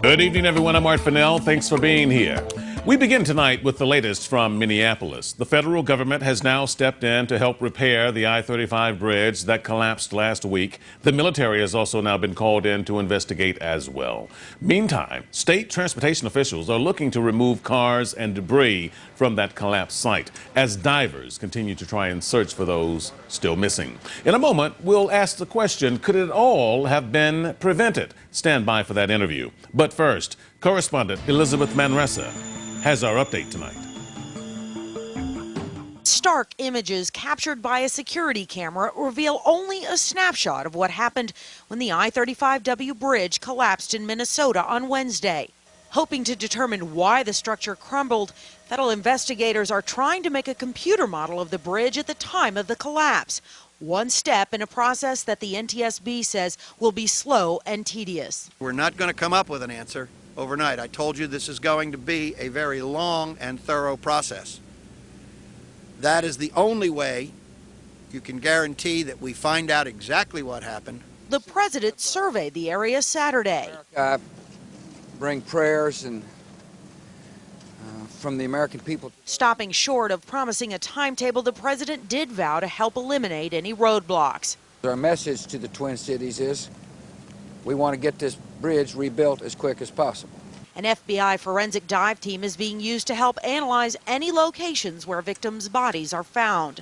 Good evening, everyone. I'm Art Fennell. Thanks for being here. We begin tonight with the latest from Minneapolis. The federal government has now stepped in to help repair the I-35 bridge that collapsed last week. The military has also now been called in to investigate as well. Meantime, state transportation officials are looking to remove cars and debris from that collapsed site as divers continue to try and search for those still missing. In a moment, we'll ask the question, could it all have been prevented? Stand by for that interview. But first, correspondent Elizabeth Manresa has our update tonight. Stark images captured by a security camera reveal only a snapshot of what happened when the I-35W bridge collapsed in Minnesota on Wednesday. Hoping to determine why the structure crumbled, federal investigators are trying to make a computer model of the bridge at the time of the collapse. One step in a process that the NTSB says will be slow and tedious. We're not going to come up with an answer overnight. I told you this is going to be a very long and thorough process. That is the only way you can guarantee that we find out exactly what happened. The president surveyed the area Saturday. I bring prayers and from the American people. Stopping short of promising a timetable, the president did vow to help eliminate any roadblocks. Our message to the Twin Cities is we want to get this bridge rebuilt as quick as possible. An FBI forensic dive team is being used to help analyze any locations where victims' bodies are found.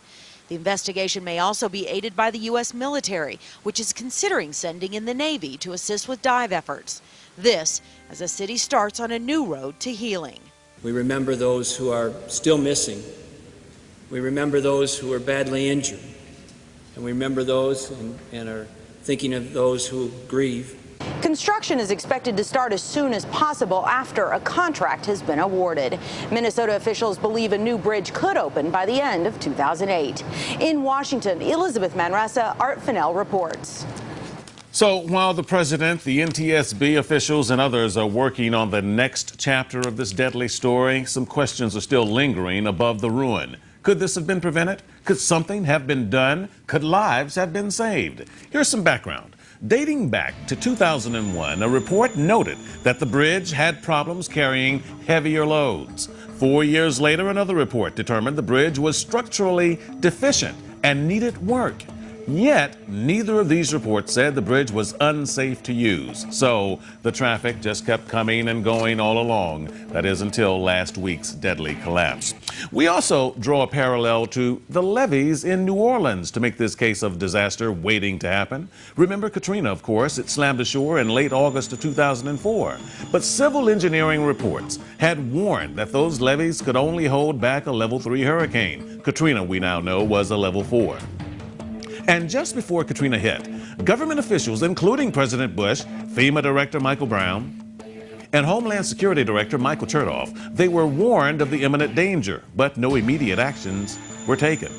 The investigation may also be aided by the U.S. military, which is considering sending in the Navy to assist with dive efforts. This as the city starts on a new road to healing. We remember those who are still missing. We remember those who are badly injured. And we remember those and are thinking of those who grieve. Construction is expected to start as soon as possible after a contract has been awarded. Minnesota officials believe a new bridge could open by the end of 2008. In Washington, Elizabeth Manresa, Art Fennell Reports. So while the president, the NTSB officials, and others are working on the next chapter of this deadly story, some questions are still lingering above the ruin. Could this have been prevented? Could something have been done? Could lives have been saved? Here's some background. Dating back to 2001, a report noted that the bridge had problems carrying heavier loads. 4 years later, another report determined the bridge was structurally deficient and needed work. Yet, neither of these reports said the bridge was unsafe to use. So, the traffic just kept coming and going all along. That is until last week's deadly collapse. We also draw a parallel to the levees in New Orleans to make this case of disaster waiting to happen. Remember Katrina, of course. It slammed ashore in late August of 2004. But civil engineering reports had warned that those levees could only hold back a level 3 hurricane. Katrina, we now know, was a level 4. And just before Katrina hit, government officials, including President Bush, FEMA Director Michael Brown, and Homeland Security Director Michael Chertoff, they were warned of the imminent danger, but no immediate actions were taken.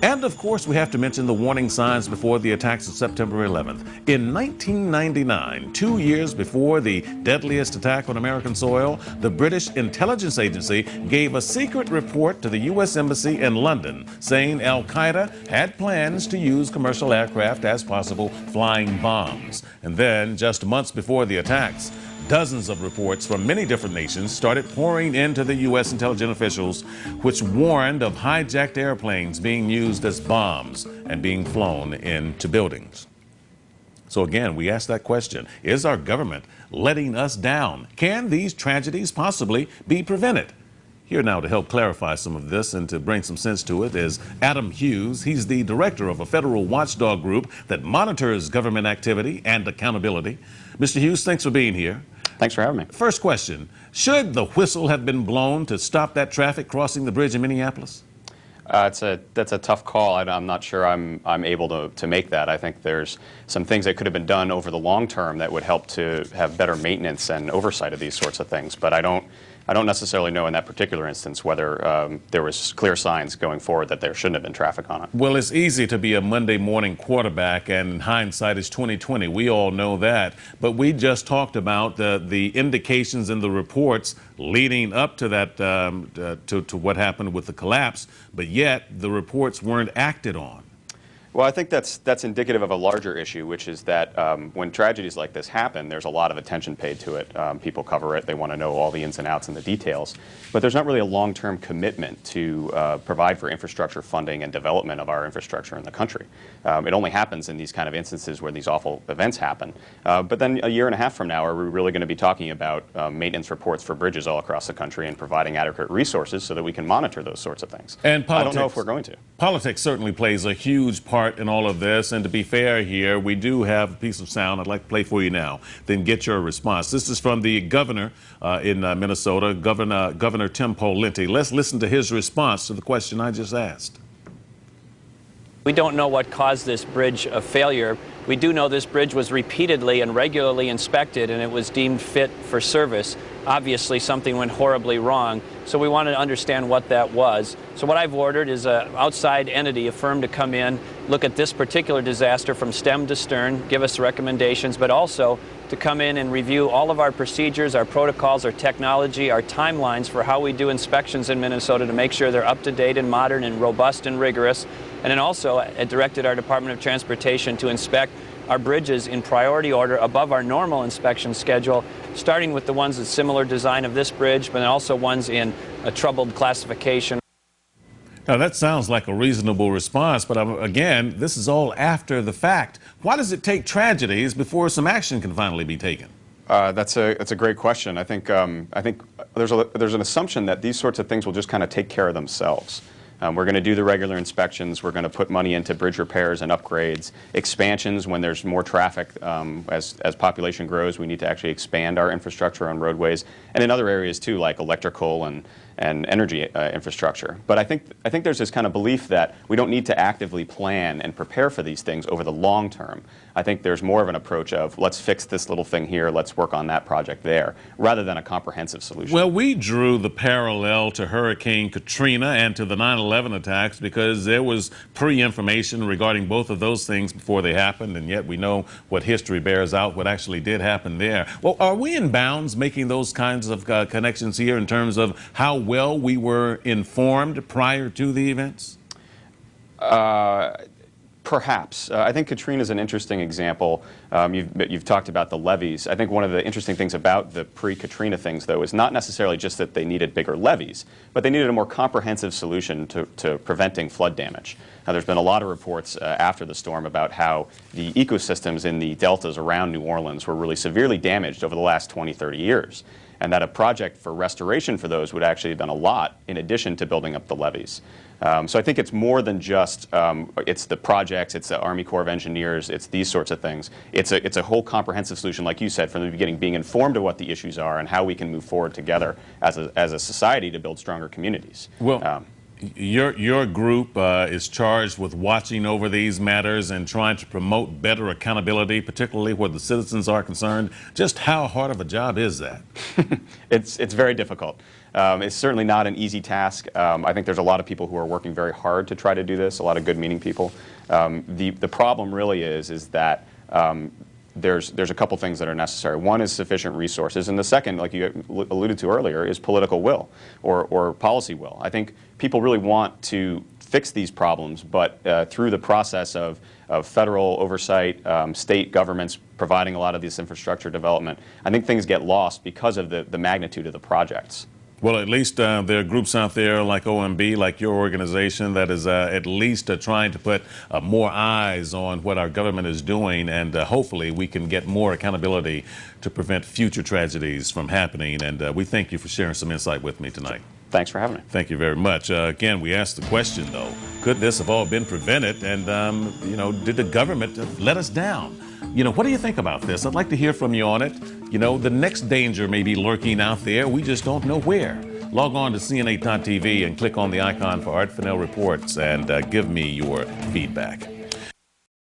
And of course, we have to mention the warning signs before the attacks of September 11th. In 1999, 2 years before the deadliest attack on American soil, the British intelligence agency gave a secret report to the U.S. Embassy in London saying Al-Qaeda had plans to use commercial aircraft as possible flying bombs. And then, just months before the attacks, dozens of reports from many different nations started pouring into the U.S. intelligence officials, which warned of hijacked airplanes being used as bombs and being flown into buildings. So again, we ask that question, is our government letting us down? Can these tragedies possibly be prevented? Here now to help clarify some of this and to bring some sense to it is Adam Hughes. He's the director of a federal watchdog group that monitors government activity and accountability. Mr. Hughes, thanks for being here. Thanks for having me. First question, should the whistle have been blown to stop that traffic crossing the bridge in Minneapolis? That's a tough call. I'm not sure I'm able to make that. I think there's some things that could have been done over the long term that would help to have better maintenance and oversight of these sorts of things. But I don't necessarily know in that particular instance whether there was clear signs going forward that there shouldn't have been traffic on it. Well, it's easy to be a Monday morning quarterback, and hindsight is 20/20. We all know that. But we just talked about the indications in the reports leading up to that to what happened with the collapse. But yet the reports weren't acted on. Well, I think that's indicative of a larger issue, which is that when tragedies like this happen, there's a lot of attention paid to it. People cover it. They want to know all the ins and outs and the details. But there's not really a long-term commitment to provide for infrastructure funding and development of our infrastructure in the country. It only happens in these kind of instances where these awful events happen. But then a year and a half from now, are we really going to be talking about maintenance reports for bridges all across the country and providing adequate resources so that we can monitor those sorts of things? And politics, I don't know if we're going to. Politics certainly plays a huge part in all of this, and to be fair here, we do have a piece of sound I'd like to play for you now, then get your response. This is from the governor in Minnesota, Governor Tim Pawlenty. Let's listen to his response to the question I just asked. We don't know what caused this bridge a failure. We do know this bridge was repeatedly and regularly inspected, and it was deemed fit for service. Obviously, something went horribly wrong, so we wanted to understand what that was. So what I've ordered is an outside entity, a firm, to come in, look at this particular disaster from stem to stern, give us recommendations, but also to come in and review all of our procedures, our protocols, our technology, our timelines for how we do inspections in Minnesota to make sure they're up to date and modern and robust and rigorous. And then also directed our Department of Transportation to inspect our bridges in priority order above our normal inspection schedule, starting with the ones with similar design of this bridge, but then also ones in a troubled classification. Now, that sounds like a reasonable response, but again, this is all after the fact. Why does it take tragedies before some action can finally be taken? That's a great question. I think there's an assumption that these sorts of things will just kind of take care of themselves. We're going to do the regular inspections. We're going to put money into bridge repairs and upgrades, expansions when there's more traffic. As population grows, we need to actually expand our infrastructure on roadways, and in other areas too, like electrical and energy infrastructure. But I think there's this kind of belief that we don't need to actively plan and prepare for these things over the long term. I think there's more of an approach of let's fix this little thing here, let's work on that project there, rather than a comprehensive solution. Well, we drew the parallel to Hurricane Katrina and to the 9/11 attacks because there was pre-information regarding both of those things before they happened, and yet we know what history bears out, what actually did happen there. Well, are we in bounds making those kinds of connections here in terms of how well we were informed prior to the events? Perhaps. I think Katrina is an interesting example. You've talked about the levees. I think one of the interesting things about the pre-Katrina things, though, is not necessarily just that they needed bigger levees, but they needed a more comprehensive solution to preventing flood damage. Now, there's been a lot of reports after the storm about how the ecosystems in the deltas around New Orleans were really severely damaged over the last 20, 30 years, and that a project for restoration for those would actually have done a lot in addition to building up the levees. So I think it's more than just it's the projects, it's the Army Corps of Engineers, it's these sorts of things. It's a whole comprehensive solution, like you said, from the beginning, being informed of what the issues are and how we can move forward together as a society to build stronger communities. Well, your group is charged with watching over these matters and trying to promote better accountability, particularly where the citizens are concerned. Just how hard of a job is that? It's very difficult. It's certainly not an easy task. I think there's a lot of people who are working very hard to try to do this, a lot of good meaning people. The problem really is that there's a couple things that are necessary. One is sufficient resources, and the second, like you alluded to earlier, is political will or policy will. I think people really want to fix these problems, but through the process of federal oversight, state governments providing a lot of this infrastructure development, I think things get lost because of the magnitude of the projects. Well, at least there are groups out there like OMB, like your organization, that is at least trying to put more eyes on what our government is doing, and hopefully we can get more accountability to prevent future tragedies from happening. And we thank you for sharing some insight with me tonight. Thanks for having me. Thank you very much. Again, we asked the question, though, could this have all been prevented? And, you know, did the government let us down? You know, what do you think about this? I'd like to hear from you on it. You know, the next danger may be lurking out there. We just don't know where. Log on to CN8.tv and click on the icon for Fennell Reports and give me your feedback.